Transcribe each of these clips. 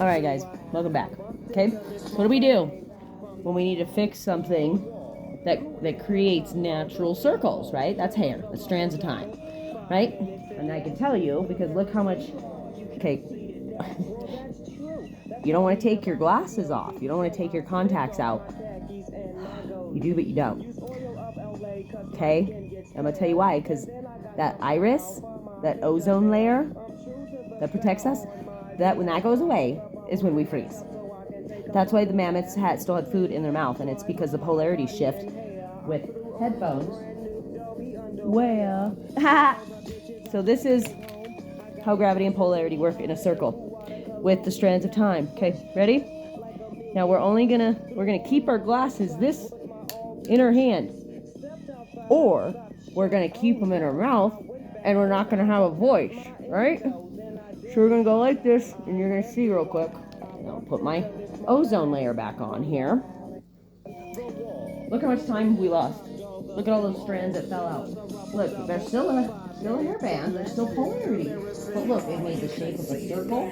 All right, guys, welcome back. Okay, what do we do when we need to fix something that creates natural circles? Right, that's hair, the strands of time, right? And I can tell you because look how much. Okay, you don't want to take your glasses off. You don't want to take your contacts out. You do, but you don't. Okay, I'm gonna tell you why. Because that iris, that ozone layer that protects us, that when that goes away is when we freeze. That's why the mammoths still had food in their mouth, and it's because the polarity shift with headphones. Where? So this is how gravity and polarity work in a circle with the strands of time. Okay, ready? Now we're gonna keep our glasses this in our hand, or we're gonna keep them in our mouth, and we're not gonna have a voice, right? So we're gonna go like this, and you're gonna see real quick. I'll put my ozone layer back on here. Look how much time we lost. Look at all those strands that fell out. Look, there's still a hairband. There's still polarity. But look, it made the shape of a circle.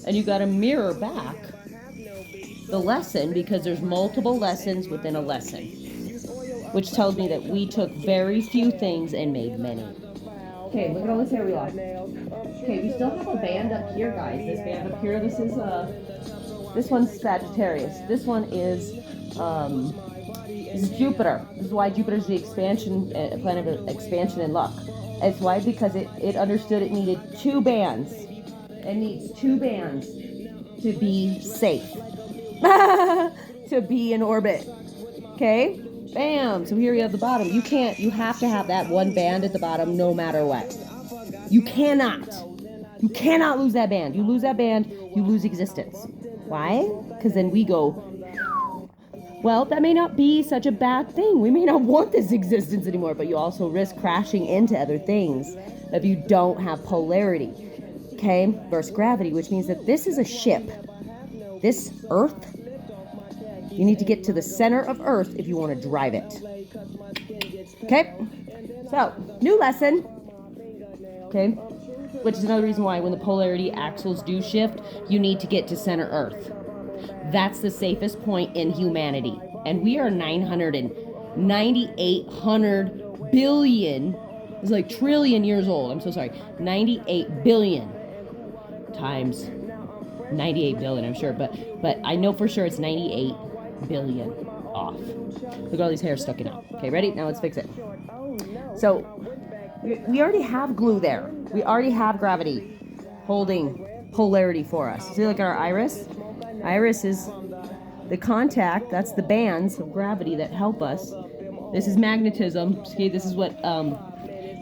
And you got to mirror back the lesson because there's multiple lessons within a lesson, which tells me that we took very few things and made many. Okay, look at all this hair we lost. Okay, we still have a band up here, guys. This band up here, this one's Sagittarius. This one is Jupiter. This is why Jupiter is the planet of expansion and luck. It's why because it understood it needed two bands. It needs two bands to be safe, to be in orbit. Okay, bam. So here you have the bottom. You have to have that one band at the bottom, no matter what. You cannot lose that band. You lose that band, you lose existence. Why? Because then we go, well, that may not be such a bad thing. We may not want this existence anymore, but you also risk crashing into other things if you don't have polarity, okay, versus gravity, which means that this is a ship. This Earth, you need to get to the center of Earth if you want to drive it. Okay? So, new lesson. Okay? Which is another reason why when the polarity axles do shift, you need to get to center Earth. That's the safest point in humanity. And we are 9,800 billion, it's like trillion years old. I'm so sorry. 98 billion times 98 billion, I'm sure. But I know for sure it's 98 billion off. Look at all these hairs sticking out. Okay, ready? Now let's fix it. So, we already have glue there. We already have gravity holding polarity for us. See, look at our iris. Iris is the contact. That's the bands of gravity that help us. This is magnetism. See, this is what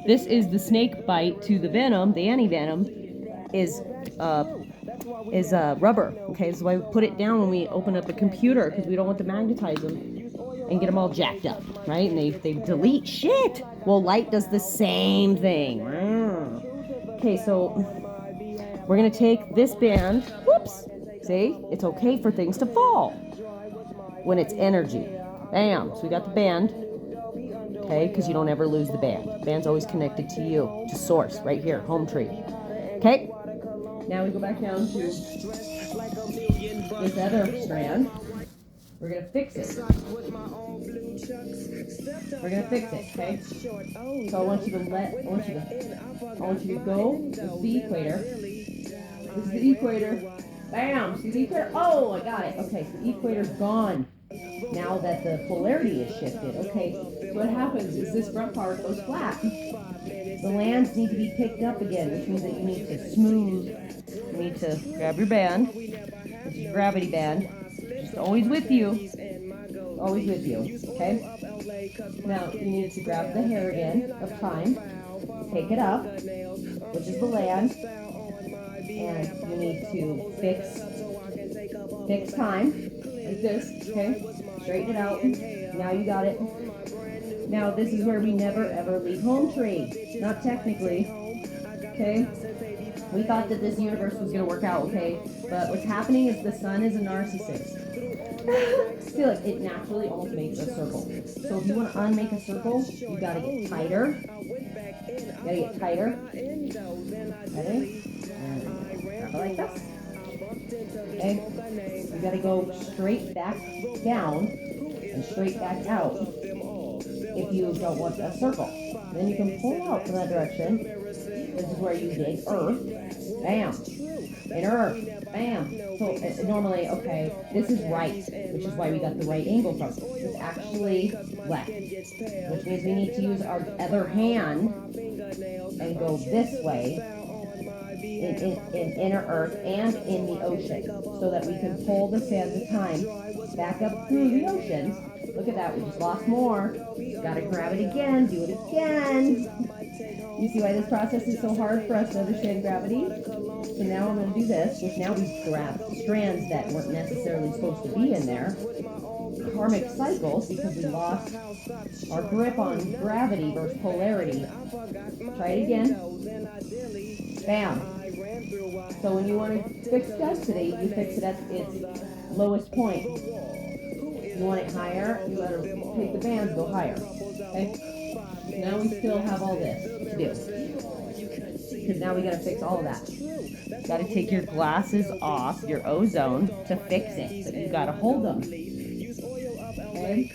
this is the snake bite to the venom. The anti-venom is rubber. Okay, this is why we put it down when we open up a computer because we don't want to magnetize them and get them all jacked up, right? And they delete shit. Well, light does the same thing. Okay, so we're gonna take this band. Whoops. See, it's okay for things to fall when it's energy. Bam. So we got the band. Okay, because you don't ever lose the band. The band's always connected to you, to source, right here, home tree. Okay. Now we go back down to this other strand. We're gonna fix it. We're gonna fix it, okay? So I want you to go. This is the equator. This is the equator. Bam! See the equator? Oh, I got it. Okay, so the equator's gone. Now that the polarity is shifted. Okay, so what happens is this front part goes flat. The lands need to be picked up again, which means that you need to smooth. You need to grab your band. This is your gravity band. Just always with you. Always with you. Okay? Now, you need to grab the hair again of time. Take it up, which is the land. And you need to fix time. Like this. Okay? Straighten it out. Now you got it. Now, this is where we never ever leave home tree. Not technically. Okay? We thought that this universe was going to work out, okay? But what's happening is the sun is a narcissist. See, like, it naturally almost makes a circle. So if you want to unmake a circle, you got to get tighter. You got to get tighter. Ready? And like this. Okay? You gotta go straight back down and straight back out if you don't want a circle. Then you can pull out from that direction. This is where you dig earth. Bam. Inner earth. Bam. So normally, okay, this is right, which is why we got the right angle from. It's actually left, which means we need to use our other hand and go this way in inner earth and in the ocean so that we can pull the sands of time back up through the oceans. Look at that, we just lost more. Gotta grab it again, do it again. You see why this process is so hard for us to understand gravity? So now I'm going to do this, which now we've grabbed strands that weren't necessarily supposed to be in there. Karmic cycles, because we lost our grip on gravity versus polarity. Try it again. Bam. So when you want to fix density, you fix it at its lowest point. You want it higher, you gotta take the bands, go higher. Okay? Now we still have all this to do. Because now we gotta fix all of that. You gotta take your glasses off, your ozone, to fix it. So you gotta hold them. Okay?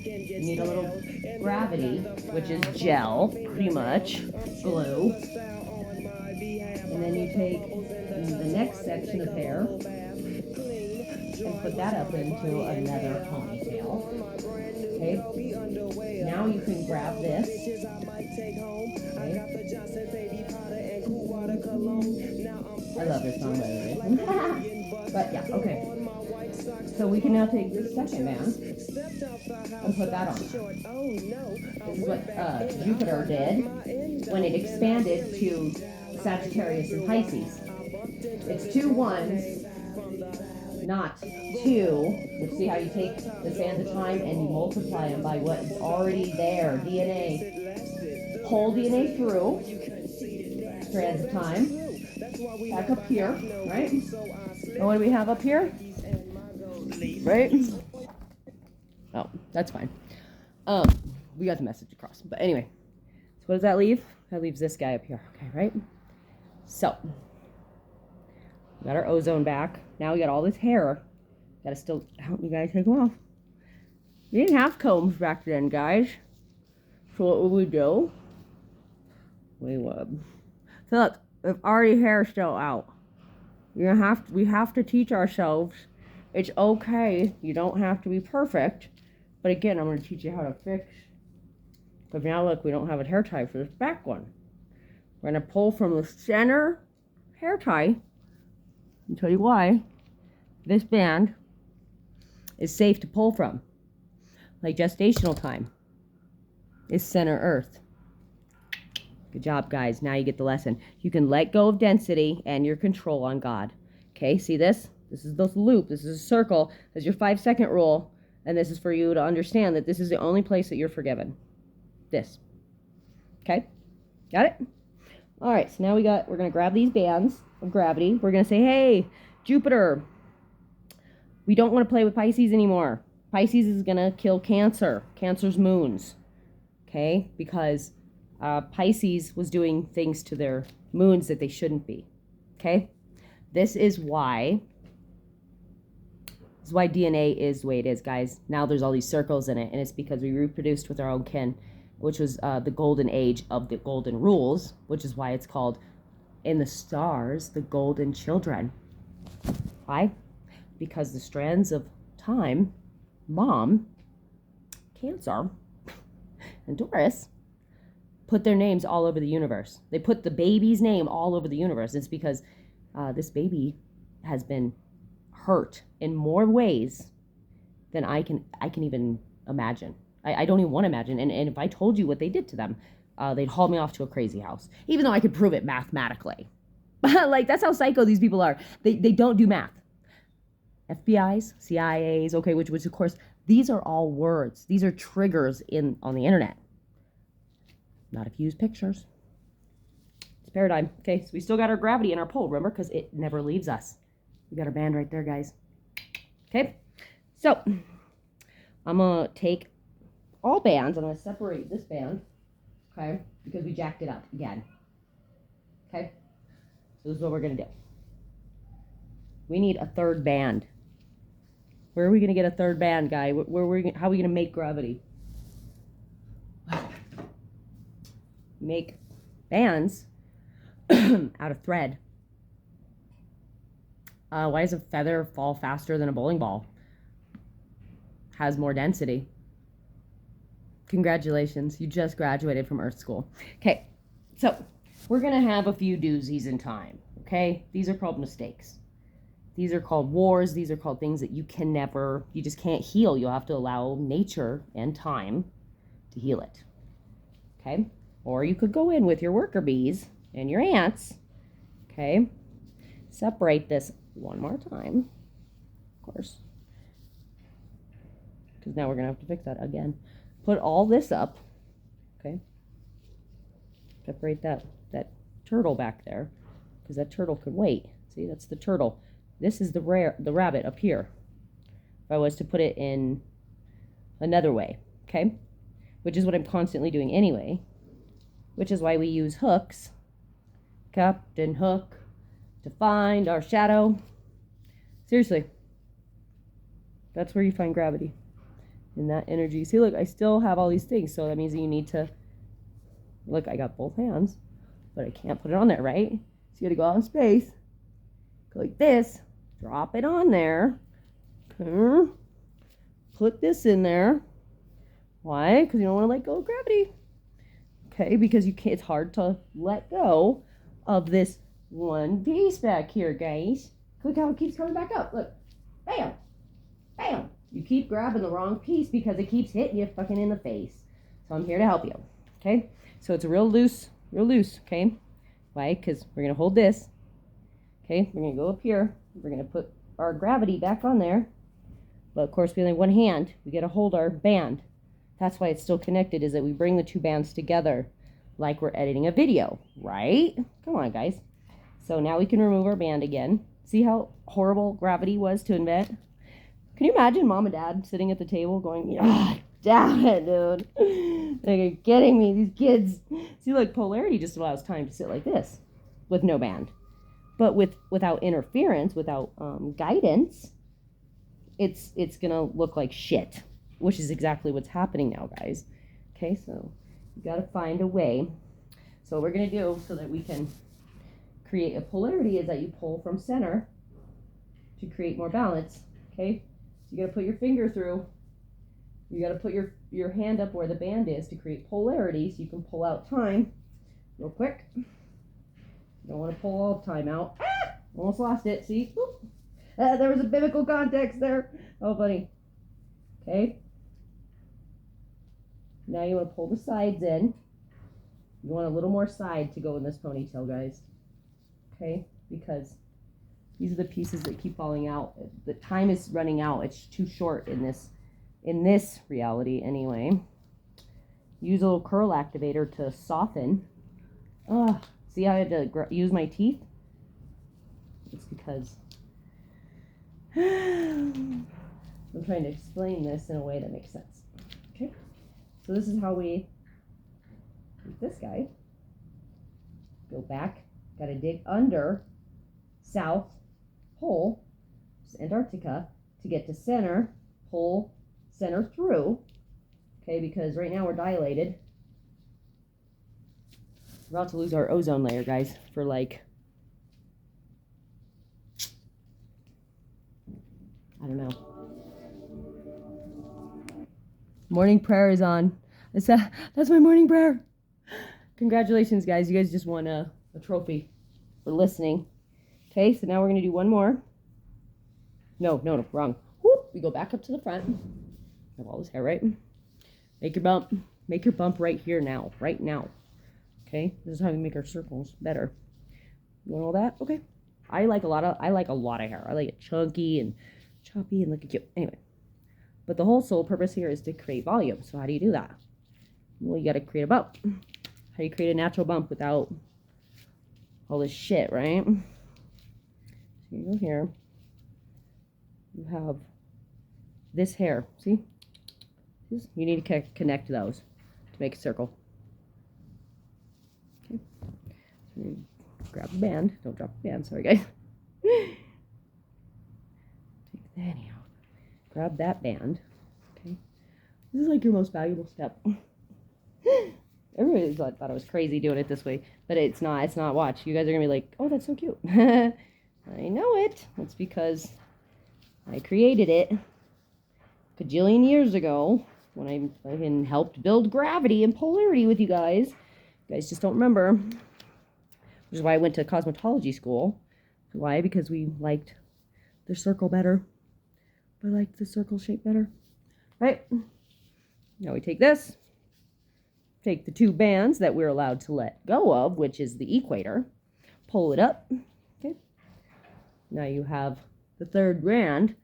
You need a little gravity, which is gel, pretty much, glue. And then you take the next section of hair and put that up into another ponytail. Okay? Now you can grab this. Okay? I love this song, by the way. But yeah, okay. So we can now take this second band and put that on. This is what Jupiter did when it expanded to Sagittarius and Pisces. It's 2 ones, not 2. Which, see how you take the sands of time and you multiply them by what is already there, DNA. Pull DNA through, strands of time, back up here, right? And what do we have up here? Right? Oh, that's fine. We got the message across. But anyway, so what does that leave? That leaves this guy up here. Okay, right? So, we got our ozone back. Now we got all this hair. Gotta still help you guys take them off. We didn't have combs back then, guys. So what would we do? We would. So look, if already hair still out, we have to teach ourselves. It's okay. You don't have to be perfect. But again, I'm going to teach you how to fix. Because now look, we don't have a hair tie for this back one. We're going to pull from the center hair tie. I'll tell you why. This band is safe to pull from. Like gestational time is center earth. Good job, guys. Now you get the lesson. You can let go of density and your control on God. Okay, see this? This is the loop. This is a circle. This is your 5-second rule. And this is for you to understand that this is the only place that you're forgiven. This. Okay? Got it? All right, so now we're going to grab these bands of gravity. We're going to say, hey, Jupiter, we don't want to play with Pisces anymore. Pisces is going to kill Cancer. Cancer's moons. Okay? Because Pisces was doing things to their moons that they shouldn't be. Okay? This is why DNA is the way it is, guys. Now there's all these circles in it, and it's because we reproduced with our own kin, which was the golden age of the golden rules, which is why it's called, in the stars, the golden children. Why? Because the strands of time, Mom, Cancer, and Taurus, put their names all over the universe. They put the baby's name all over the universe. It's because this baby has been hurt in more ways than I can even imagine. I don't even want to imagine. And if I told you what they did to them, they'd haul me off to a crazy house, even though I could prove it mathematically. Like, that's how psycho these people are. They don't do math. FBI's, CIA's, okay, which of course, these are all words. These are triggers on the internet. Not if you use pictures. It's paradigm. Okay, so we still got our gravity in our pole, remember? Because it never leaves us. We got our band right there, guys. Okay, so I'm going to take all bands. I'm going to separate this band, okay, because we jacked it up again. Okay, so this is what we're going to do. We need a third band. Where are we going to get a third band, guy? How are we going to make gravity? Make bands out of thread. Why does a feather fall faster than a bowling ball? Has more density. Congratulations, you just graduated from Earth School. Okay, so we're going to have a few doozies in time, okay? These are called mistakes. These are called wars. These are called things that you just can't heal. You'll have to allow nature and time to heal it, okay? Or you could go in with your worker bees and your ants, okay? Separate this one more time, of course, because now we're going to have to fix that again. Put all this up, okay? Separate that turtle back there, because that turtle could wait. See, that's the turtle. This is the rabbit up here. If I was to put it in another way, okay? Which is what I'm constantly doing anyway, which is why we use hooks, Captain Hook, to find our shadow. Seriously, that's where you find gravity, in that energy. See, look, I still have all these things, so that means that you need to, look, I got both hands, but I can't put it on there, right? So you gotta go out in space, go like this, drop it on there, okay. Put this in there. Why? Because you don't want to let go of gravity. Okay, because you can't, it's hard to let go of this one piece back here, guys. Look how it keeps coming back up. Look, bam, bam. You keep grabbing the wrong piece because it keeps hitting you fucking in the face. So I'm here to help you, okay? So it's a real loose, okay? Why? Because we're going to hold this, okay? We're going to go up here. We're going to put our gravity back on there. But, of course, we only have one hand. We got to hold our band. That's why it's still connected, is that we bring the two bands together like we're editing a video, right? Come on, guys. So now we can remove our band again. See how horrible gravity was to invent? Can you imagine Mom and Dad sitting at the table going, ah, damn it, dude. They're getting me, these kids. See, like, polarity just allows time to sit like this with no band. But without interference, without guidance, it's going to look like shit, which is exactly what's happening now, guys. Okay, so you got to find a way. So what we're going to do so that we can create a polarity is that you pull from center to create more balance, okay? So you got to put your finger through. You got to put your hand up where the band is to create polarity so you can pull out time real quick. You don't want to pull all the time out. Ah! Almost lost it, see? There was a biblical context there. Oh, buddy. Okay. Now you want to pull the sides in. You want a little more side to go in this ponytail, guys. Okay? Because these are the pieces that keep falling out. The time is running out. It's too short in this reality anyway. Use a little curl activator to soften. See how I had to use my teeth? It's because I'm trying to explain this in a way that makes sense. Okay? So this is how we use this guy. Go back. Got to dig under South Pole, Antarctica, to get to center. Pull center through. Okay, because right now we're dilated. We're about to lose our ozone layer, guys, for like, I don't know. Morning prayer is on. That's my morning prayer. Congratulations, guys. You guys just won a trophy for listening. Okay, so now we're going to do one more. No, wrong. Whoop, we go back up to the front. I have all this hair, right? Make your bump. Make your bump right here now. Right now. Okay, this is how we make our circles better. You want all that? Okay. I like a lot of hair. I like it chunky and choppy and looking cute. Anyway, but the whole sole purpose here is to create volume. So how do you do that? Well, you got to create a bump. How do you create a natural bump without all this shit, right? So you go here. You have this hair. See? You need to connect those to make a circle. Okay. So you grab the band. Don't drop the band. Sorry, guys. Anyhow, grab that band. Okay. This is like your most valuable step. Everybody thought I was crazy doing it this way, but it's not. It's not. Watch. You guys are going to be like, oh, that's so cute. I know it. It's because I created it a gajillion years ago when I fucking helped build gravity and polarity with you guys. You guys just don't remember. Which is why I went to cosmetology school. Why? Because we liked the circle better. I liked the circle shape better. Right? Now we take this. Take the 2 bands that we're allowed to let go of, which is the equator. Pull it up. Okay. Now you have the 3rd strand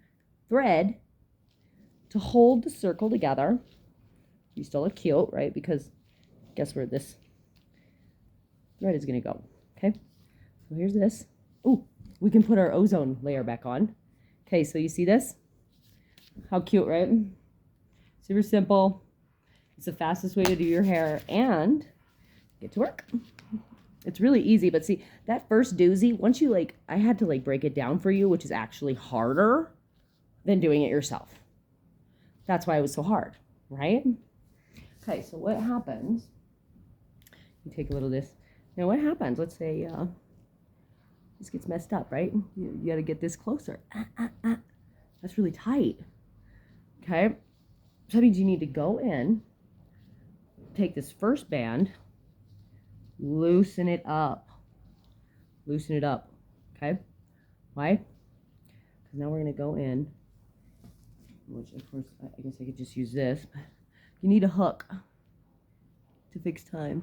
thread to hold the circle together. You still look cute, right? Because guess where this thread is going to go. Okay. So here's this. Ooh, we can put our ozone layer back on. Okay, so you see this? How cute, right? Super simple. It's the fastest way to do your hair and get to work. It's really easy, but see, that first doozy, once you I had to break it down for you, which is actually harder than doing it yourself. That's why it was so hard, right? Okay, so what happens, you take a little of this. Now what happens, let's say this gets messed up, right? You got to get this closer. That's really tight. Okay, so that means you need to go in, take this first band, loosen it up. Loosen it up, okay? Why? Because now we're going to go in, which of course, I guess I could just use this. But you need a hook to fix time.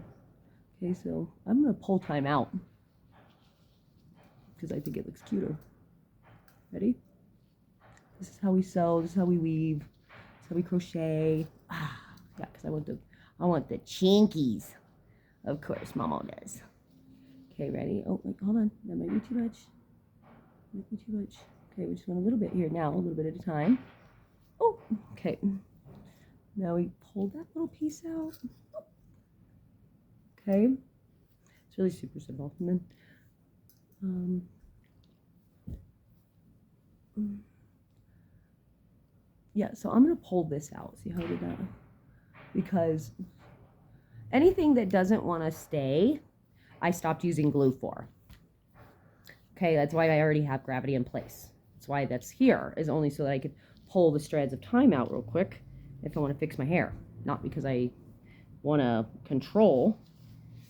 Okay, so I'm going to pull time out because I think it looks cuter. Ready? This is how we sew. This is how we weave. This is how we crochet. Yeah, because I want the chinkies. Of course, Mama does. Okay, ready? Oh, wait, hold on. That might be too much. Might be too much. Okay, we just want a little bit here now, a little bit at a time. Oh, okay. Now we pull that little piece out. Okay. It's really super simple. And then, yeah, so I'm going to pull this out. See how we did that? Because anything that doesn't want to stay, I stopped using glue for. Okay, that's why I already have gravity in place. That's why that's here, is only so that I could pull the strands of time out real quick if I want to fix my hair. Not because I want to control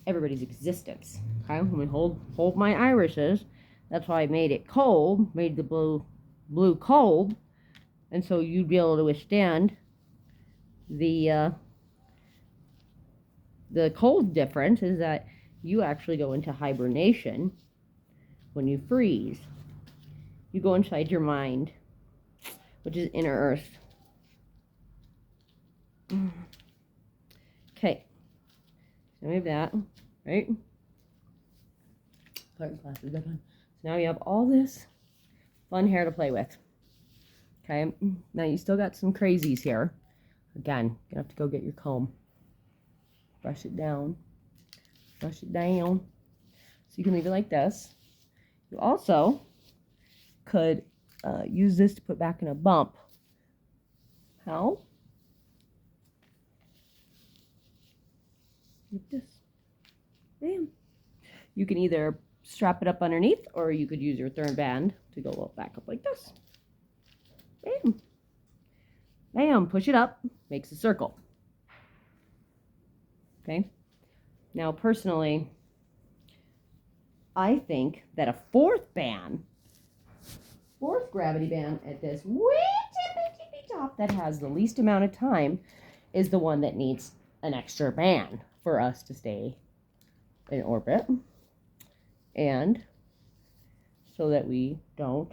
everybody's existence. Okay, when we hold my irises, that's why I made it cold, made the blue cold, and so you'd be able to withstand the cold difference is that you actually go into hibernation when you freeze. You go inside your mind, which is inner earth. Okay, so we have that, right? Put your glasses back on. So now you have all this fun hair to play with. Okay, now you still got some crazies here. Again, you're gonna have to go get your comb. Brush it down. Brush it down. So you can leave it like this. You also could use this to put back in a bump. How? Like this. Bam. You can either strap it up underneath, or you could use your third band to go back up like this. Bam. Bam. Push it up. Makes a circle. Okay. Now, personally, I think that a fourth gravity band at this wee tippy top that has the least amount of time is the one that needs an extra band for us to stay in orbit. And so that we don't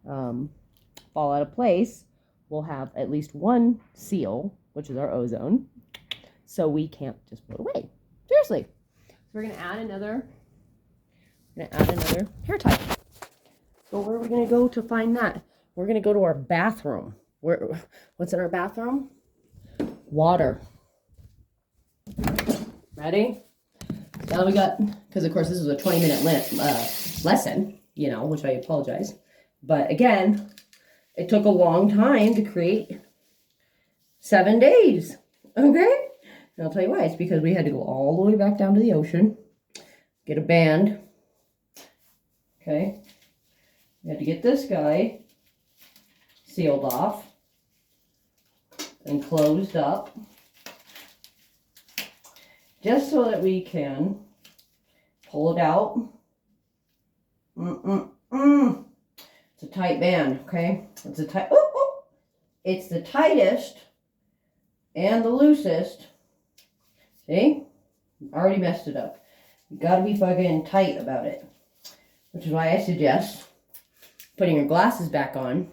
fall out of place, we'll have at least one seal, which is our ozone, so we can't just float away. Seriously. So we're going to add another hair tie. So where are we going to go to find that? We're going to go to our bathroom. What's in our bathroom? Water. Ready? So now we got, because of course this is a 20-minute lesson, which I apologize. But again, It took a long time to create 7 days. Okay? And I'll tell you why. It's because we had to go all the way back down to the ocean, get a band. Okay? We had to get this guy sealed off and closed up, just so that we can pull it out. It's a tight band, okay? It's a tight. It's the tightest and the loosest. See? Already messed it up. You gotta be fucking tight about it. Which is why I suggest putting your glasses back on,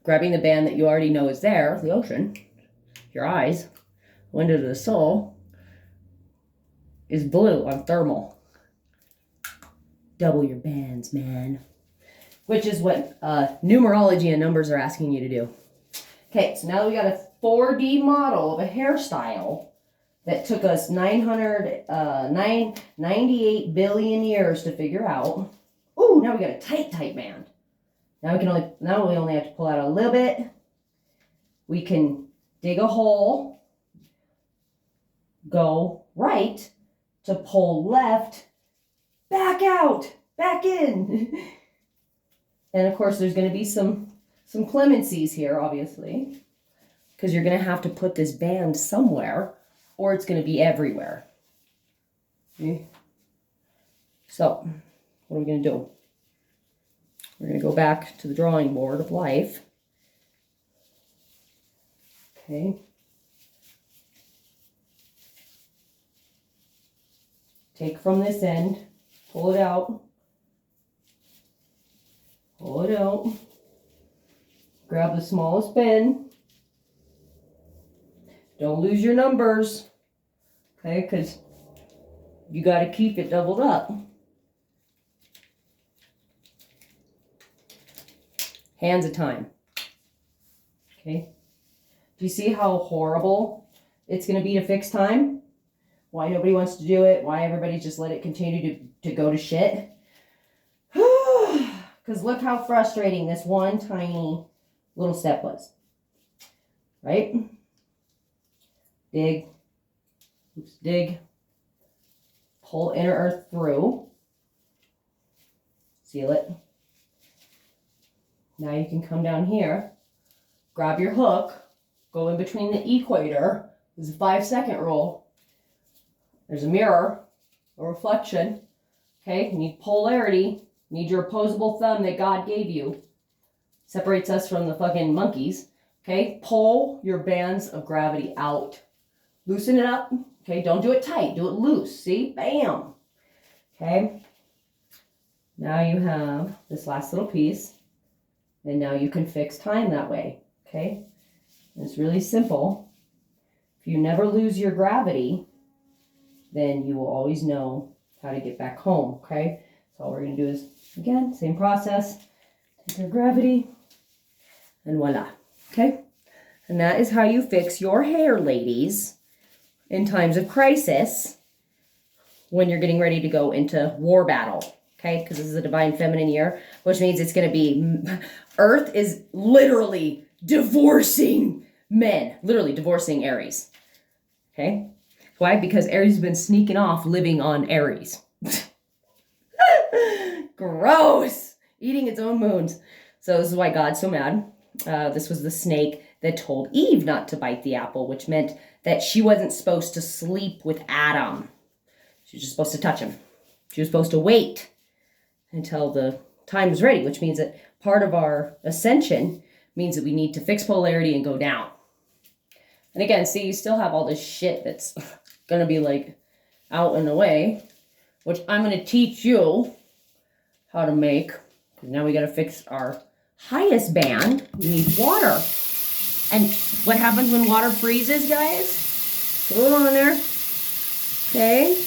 grabbing the band that you already know is there, the ocean, your eyes, window to the soul, is blue on thermal. Double your bands, man. Which is what numerology and numbers are asking you to do. Okay, so now that we got a 4D model of a hairstyle that took us 98 billion years to figure out. Ooh, now we got a tight band. Now we only have to pull out a little bit. We can dig a hole, go right to pull left, back out, back in. And of course there's going to be some clemencies here, obviously, because you're going to have to put this band somewhere or it's going to be everywhere. Okay. So what are we going to do? We're going to go back to the drawing board of life. Okay. Take from this end, pull it out. Pull it out. Grab the smallest pin. Don't lose your numbers. Okay, because you got to keep it doubled up. Hands of time. Okay. Do you see how horrible it's going to be to fix time? Why nobody wants to do it? Why everybody just let it continue to go to shit? Because look how frustrating this one tiny little step was. Right? Dig. Oops, dig. Pull inner earth through. Seal it. Now you can come down here, grab your hook, go in between the equator. This is a 5-second rule. There's a mirror, a reflection. Okay, you need polarity. You need your opposable thumb that God gave you. Separates us from the fucking monkeys. Okay, pull your bands of gravity out. Loosen it up. Okay, don't do it tight. Do it loose. See? Bam. Okay. Now you have this last little piece. And now you can fix time that way. Okay? And it's really simple. If you never lose your gravity, then you will always know how to get back home. Okay? So all we're going to do is, again, same process. Take your gravity. And voila. Okay? And that is how you fix your hair, ladies, in times of crisis when you're getting ready to go into war battle. Okay? Because this is a divine feminine year, which means it's going to be... Earth is literally divorcing men. Literally divorcing Aries. Okay? Why? Because Aries has been sneaking off living on Aries. Gross! Eating its own moons. So this is why God's so mad. This was the snake that told Eve not to bite the apple, which meant that she wasn't supposed to sleep with Adam. She was just supposed to touch him. She was supposed to wait until the time was ready, which means that part of our ascension means that we need to fix polarity and go down. And again, see, you still have all this shit that's going to be like out in the way, which I'm going to teach you how to make. Now we got to fix our highest band. We need water. And what happens when water freezes, guys? Put it on there. Okay.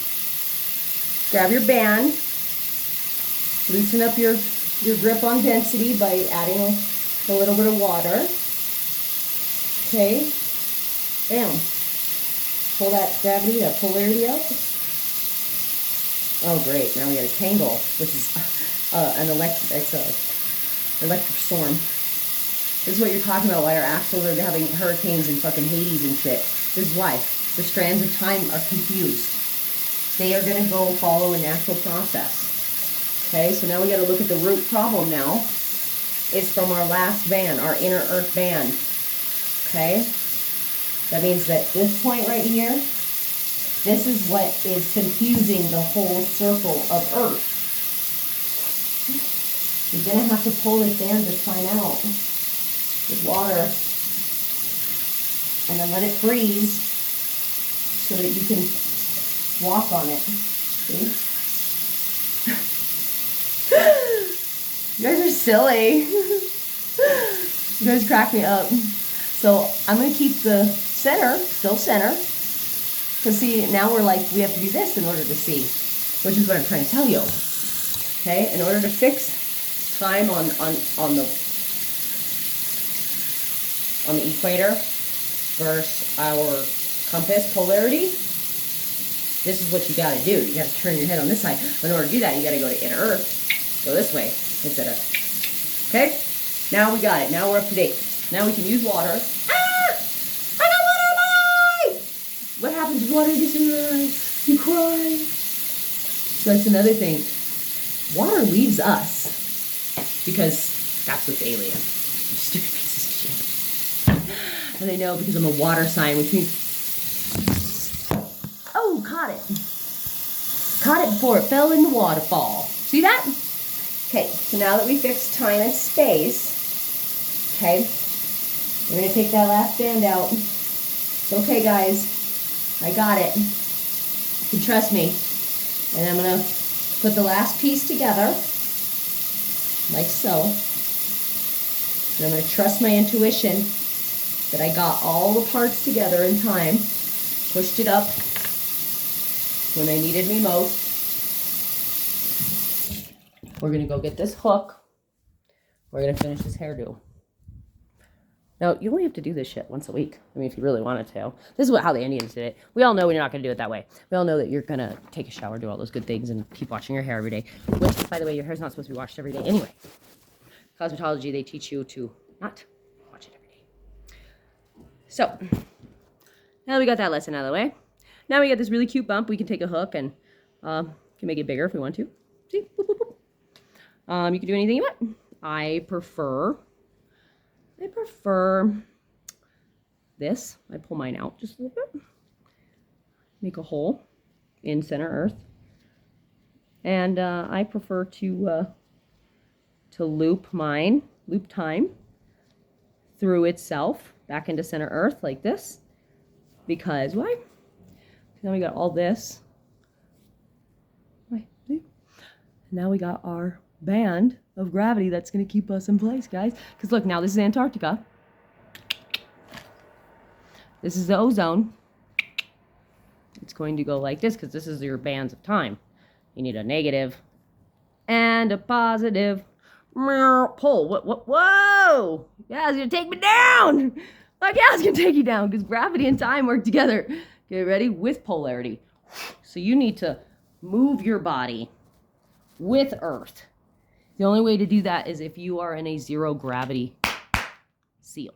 Grab your band. Loosen up your grip on density by adding a little bit of water. Okay. Bam. Pull that gravity, that polarity out. Oh, great. Now we got a tangle, which is an electric storm. This is what you're talking about, why our axles are having hurricanes in fucking Hades and shit. This is why. The strands of time are confused. They are going to go follow a natural process. Okay, so now we got to look at the root problem now. It's from our last band, our inner earth band. Okay? That means that this point right here, this is what is confusing the whole circle of earth. You're going to have to pull this band to time out with water. And then let it freeze so that you can walk on it. See? You guys are silly. You guys crack me up. So I'm going to keep the center, still center. Because see, now we're like, we have to do this in order to see. Which is what I'm trying to tell you. Okay? In order to fix time on the equator versus our compass polarity, this is what you got to do. You got to turn your head on this side. In order to do that, you got to go to inner earth. Go this way instead of. Okay? Now we got it. Now we're up to date. Now we can use water. Ah! I got water in my eye! What happens if water gets in your eye? You cry. So that's another thing. Water leaves us because that's what's alien. You stupid pieces of shit. And I know because I'm a water sign, which means. Oh, caught it. Caught it before it fell in the waterfall. See that? Okay, so now that we fixed time and space, okay, we're going to take that last band out. It's okay, guys. I got it. You can trust me. And I'm going to put the last piece together, like so. And I'm going to trust my intuition that I got all the parts together in time, pushed it up when they needed me most. We're going to go get this hook. We're going to finish this hairdo. Now, you only have to do this shit once a week. I mean, if you really wanted to. This is how the Indians did it. We all know you're not going to do it that way. We all know that you're going to take a shower, do all those good things, and keep washing your hair every day. Which, by the way, your hair's not supposed to be washed every day anyway. Cosmetology, they teach you to not wash it every day. So, now that we got that lesson out of the way, now we got this really cute bump. We can take a hook and can make it bigger if we want to. See? Boop, boop, boop. You can do anything you want. I prefer this. I pull mine out just a little bit. Make a hole in center earth. And I prefer to loop time through itself back into center earth like this. Because why? Now we got all this. Right. See? Now we got our band of gravity that's going to keep us in place, guys. Because look, now this is Antarctica. This is the ozone. It's going to go like this because this is your bands of time. You need a negative and a positive. Pull. What? Whoa! Yeah, it's going to take me down. Like, yeah, it's going to take you down because gravity and time work together. Get ready? With polarity. So you need to move your body with Earth. The only way to do that is if you are in a zero gravity seal.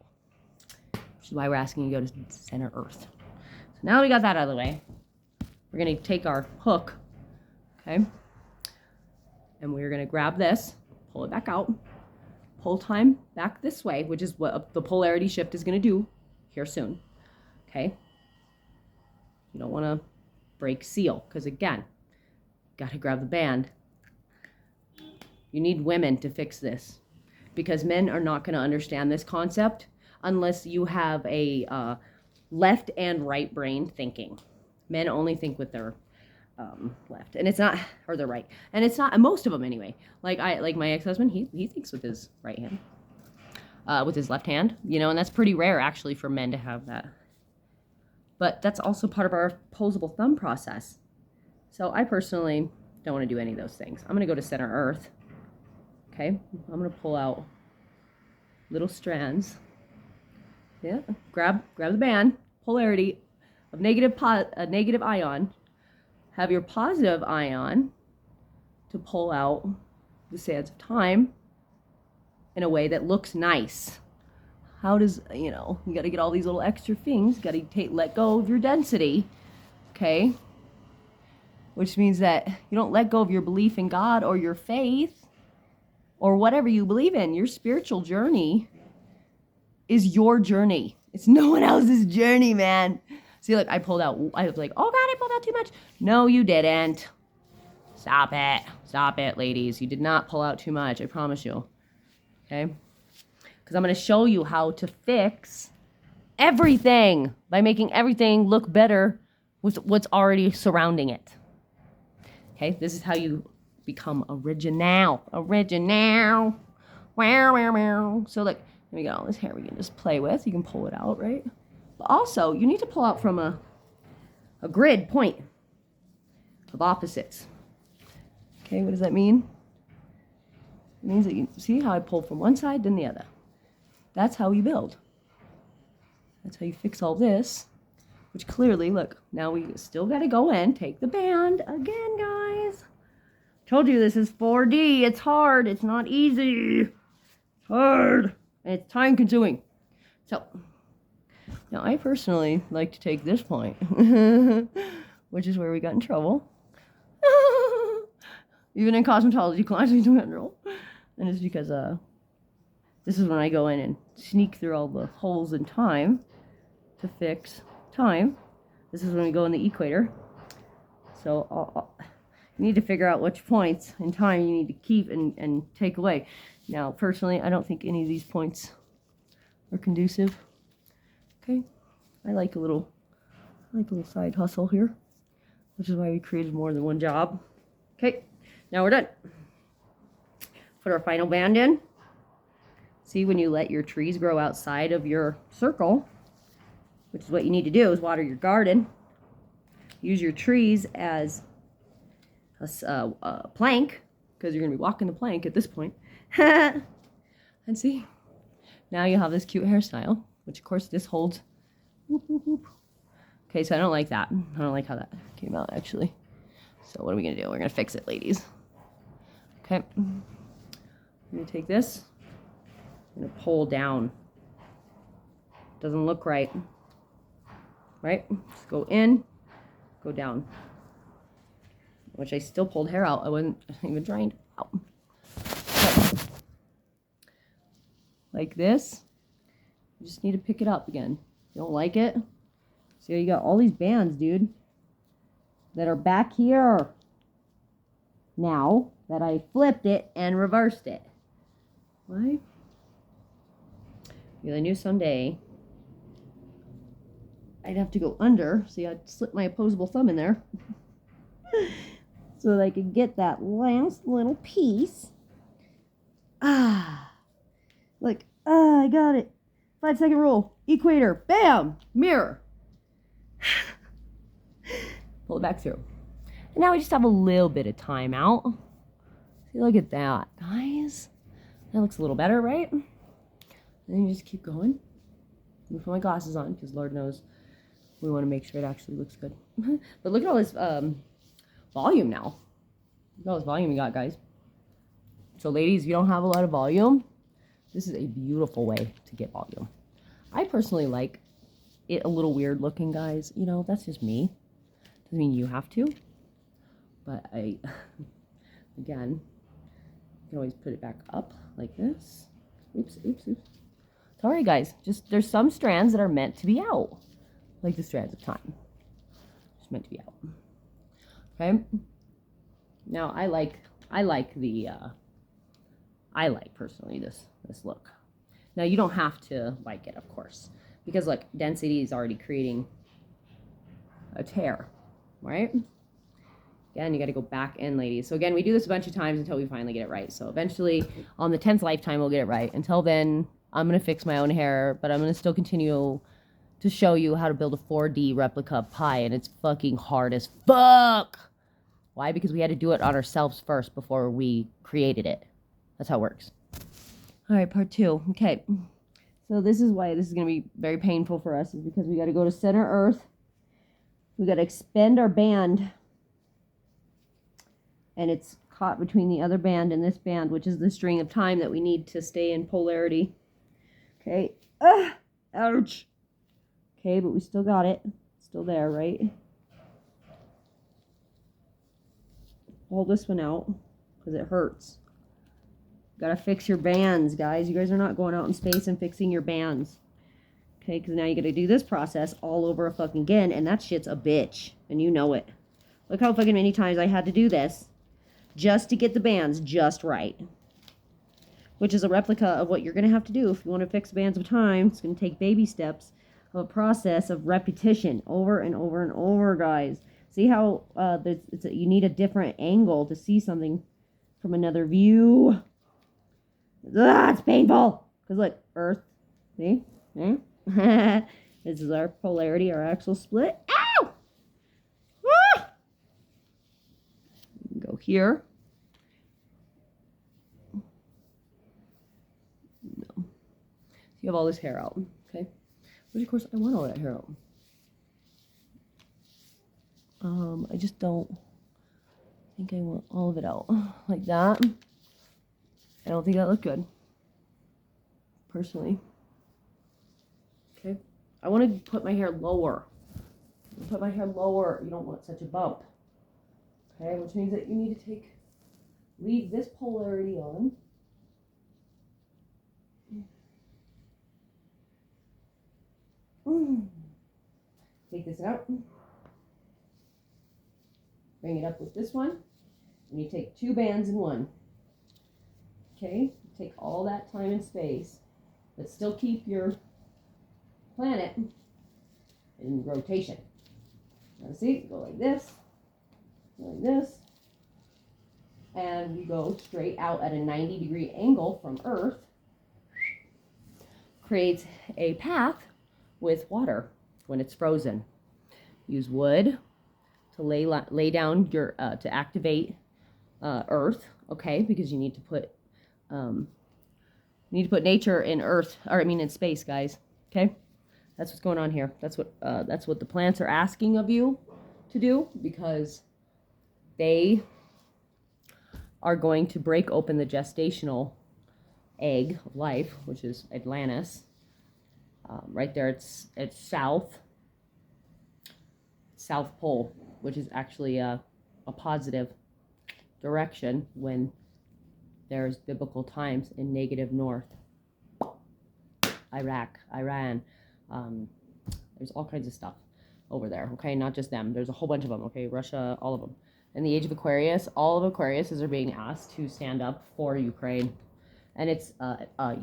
Which is why we're asking you to go to center Earth. So now we got that out of the way. We're going to take our hook, okay? And we're going to grab this, pull it back out, pull time back this way, which is what the polarity shift is going to do here soon, okay? You don't want to break seal, because again, got to grab the band. You need women to fix this because men are not going to understand this concept unless you have a left and right brain thinking. Men only think with their left, and it's not, or their right, and it's not. And most of them anyway. Like my ex-husband, he thinks with his right hand, with his left hand. You know, and that's pretty rare actually for men to have that. But that's also part of our opposable thumb process. So I personally don't want to do any of those things. I'm going to go to center Earth. Okay, I'm going to pull out little strands. Yeah, grab the band, polarity of a negative ion. Have your positive ion to pull out the sands of time in a way that looks nice. how does, you got to get all these little extra things. Got to let go of your density, okay? Which means that you don't let go of your belief in God or your faith or whatever you believe in. Your spiritual journey is your journey. It's no one else's journey, man. See, like, I was like, oh God, I pulled out too much. No, you didn't. Stop it. Stop it, ladies. You did not pull out too much, I promise you. Okay? Because I'm going to show you how to fix everything by making everything look better with what's already surrounding it. Okay, this is how you become original. Original. Wow, wow, wow. So, like, we got all this hair we can just play with. You can pull it out, right? But also, you need to pull out from a grid point of opposites. Okay, what does that mean? It means that you see how I pull from one side, then the other. That's how you build. That's how you fix all this. Which clearly, look, now we still got to go in, take the band again, guys. Told you this is 4D. It's hard. It's not easy. It's hard. And it's time consuming. So, now I personally like to take this point, which is where we got in trouble. Even in cosmetology classes, we don't get in trouble. And it's because this is when I go in and sneak through all the holes in time to fix time. This is when we go in the equator. So you need to figure out which points in time you need to keep and take away. Now, personally, I don't think any of these points are conducive. Okay, I like a little side hustle here, which is why we created more than one job. Okay, now we're done. Put our final band in. See, when you let your trees grow outside of your circle, which is what you need to do, is water your garden. Use your trees as a plank, because you're going to be walking the plank at this point. And see, now you have this cute hairstyle, which of course this holds. Whoop, whoop, whoop. Okay, so I don't like that. I don't like how that came out, actually. So what are we going to do? We're going to fix it, ladies. Okay. I'm going to take this. I'm going to pull down. Doesn't look right. Right? Just go in, go down. Which I still pulled hair out. I wasn't even drained out. Okay. Like this. You just need to pick it up again. You don't like it? See how you got all these bands, dude, that are back here now that I flipped it and reversed it. Why? Because I knew someday I'd have to go under. See, I'd slip my opposable thumb in there so that I could get that last little piece. Look, I got it. 5-second rule. Equator. Bam! Mirror. Pull it back through. And now we just have a little bit of time out. See, look at that, guys. That looks a little better, right? And then you just keep going. Let me put my glasses on, because Lord knows we want to make sure it actually looks good. But look at all this volume now. Look at all this volume we got, guys. So ladies, if you don't have a lot of volume, this is a beautiful way to get volume. I personally like it a little weird looking, guys. You know, that's just me. Doesn't mean you have to. But I, again, you can always put it back up like this. Oops, oops, oops. Sorry, guys. Just, there's some strands that are meant to be out. Like the strands of time. Just meant to be out. Okay? Now, I like personally this look. Now, you don't have to like it, of course. Because, look, density is already creating a tear. Right? Again, you got to go back in, ladies. So, again, we do this a bunch of times until we finally get it right. So, eventually, on the 10th lifetime, we'll get it right. Until then, I'm going to fix my own hair. But I'm going to still continue to show you how to build a 4D replica pie. And it's fucking hard as fuck. Why? Because we had to do it on ourselves first before we created it. That's how it works. All right, part 2. Okay. So this is why this is going to be very painful for us, is because we got to go to center Earth. We got to expend our band. And it's caught between the other band and this band, which is the string of time that we need to stay in polarity. Okay. Ouch. Okay, but we still got it. Still there, right? Hold this one out because it hurts. Gotta fix your bands, guys. You guys are not going out in space and fixing your bands. Okay, because now you gotta do this process all over fucking again, and that shit's a bitch. And you know it. Look how fucking many times I had to do this just to get the bands just right. Which is a replica of what you're gonna have to do if you want to fix bands of time. It's gonna take baby steps of a process of repetition over and over and over, guys. See how you need a different angle to see something from another view. It's painful. Because look, Earth, see? Yeah. This is our polarity, our axial split. Ow! Ah! Go here. No. You have all this hair out, okay? Which, of course, I want all that hair out. I just don't think I want all of it out. Like that. I don't think that looked good. Personally. Okay? I want to put my hair lower. Put my hair lower. You don't want such a bump. Okay? Which means that you need to leave this polarity on. Take this out. Bring it up with this one. And you take 2 bands in one. Okay? Take all that time and space, but still keep your planet in rotation. Now see, go like this, and you go straight out at a 90-degree angle from Earth. Creates a path with water when it's frozen. Use wood to lay down your to activate Earth. Okay, because you need to put nature in Earth, or I mean in space, guys. Okay, that's what's going on here. That's what the plants are asking of you to do, because they are going to break open the gestational egg of life, which is Atlantis. Right there, it's south pole, which is actually a positive direction when there's biblical times in negative north. Iraq, Iran, there's all kinds of stuff over there, okay? Not just them. There's a whole bunch of them, okay? Russia, all of them. In the age of Aquarius, all of Aquariuses are being asked to stand up for Ukraine. And it's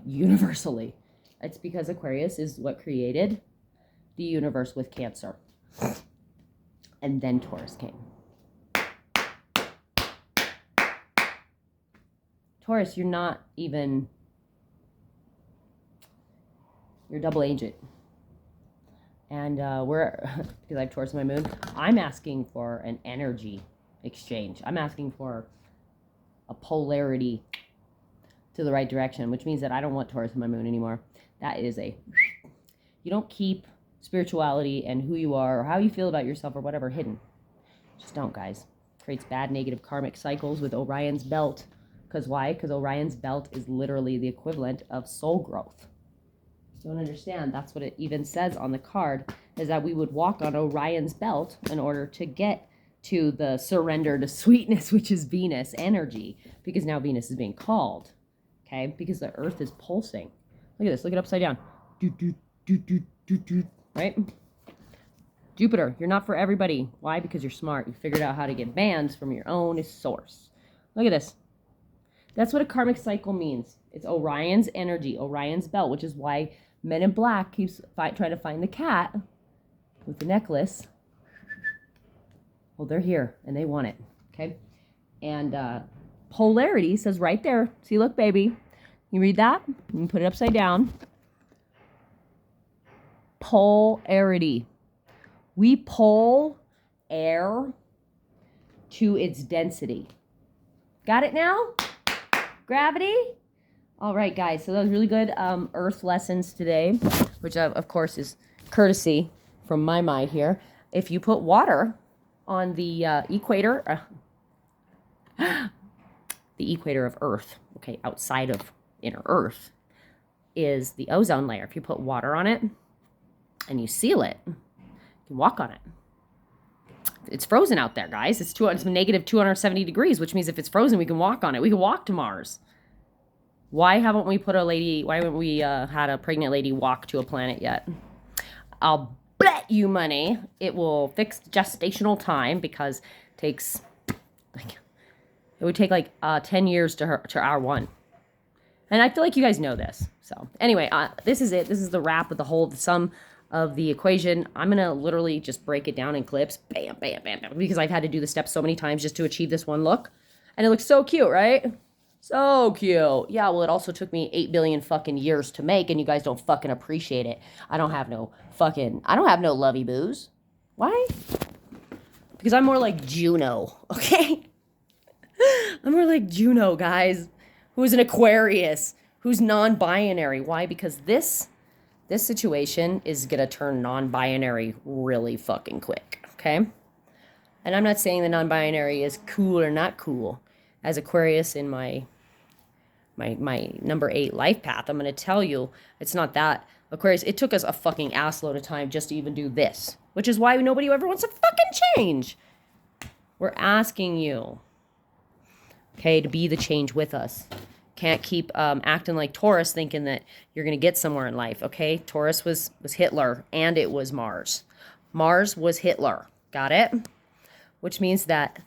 universally. It's because Aquarius is what created the universe with Cancer. And then Taurus came. Taurus, you're not even, you're double agent. And because I have Taurus in my moon, I'm asking for an energy exchange. I'm asking for a polarity to the right direction, which means that I don't want Taurus in my moon anymore. That is you don't keep spirituality and who you are or how you feel about yourself or whatever hidden. Just don't, guys. Creates bad negative karmic cycles with Orion's belt. Because why? Because Orion's belt is literally the equivalent of soul growth. Don't understand. That's what it even says on the card, is that we would walk on Orion's belt in order to get to the surrender to sweetness, which is Venus energy, because now Venus is being called, okay? Because the earth is pulsing. Look at this. Look it upside down. Right? Jupiter, you're not for everybody. Why? Because you're smart. You figured out how to get bands from your own source. Look at this. That's what a karmic cycle means. It's Orion's energy, Orion's belt, which is why Men in Black keeps trying to find the cat with the necklace. Well, they're here, and they want it, okay? And polarity says right there. See, look, baby. You read that? You put it upside down. Polarity. We pull air to its density. Got it now? Gravity? All right, guys. So that was really good Earth lessons today, which, of course, is courtesy from my mind here. If you put water on the equator, the equator of Earth, okay, outside of inner Earth, is the ozone layer. If you put water on it and you seal it, you can walk on it. It's frozen out there, guys. It's negative 270 degrees, which means if it's frozen, we can walk on it. We can walk to Mars. Why haven't we had a pregnant lady walk to a planet yet? I'll bet you money it will fix gestational time, because it would take like 10 years to our one. And I feel like you guys know this. So anyway, this is it. This is the wrap of the sum of the equation. I'm going to literally just break it down in clips. Bam, bam, bam, bam. Because I've had to do the steps so many times just to achieve this one look. And it looks so cute, right? So cute. Yeah, well, it also took me 8 billion fucking years to make, and you guys don't fucking appreciate it. I don't have no lovey boos. Why? Because I'm more like Juno, okay? I'm more like Juno, guys, who's an Aquarius, who's non-binary. Why? Because this situation is going to turn non-binary really fucking quick, okay? And I'm not saying the non-binary is cool or not cool. As Aquarius in my number 8 life path, I'm going to tell you, it's not that. Aquarius, it took us a fucking assload of time just to even do this, which is why nobody ever wants to fucking change. We're asking you, okay, to be the change with us. Can't keep acting like Taurus, thinking that you're going to get somewhere in life, okay? Taurus was Hitler, and it was Mars. Mars was Hitler. Got it? Which means that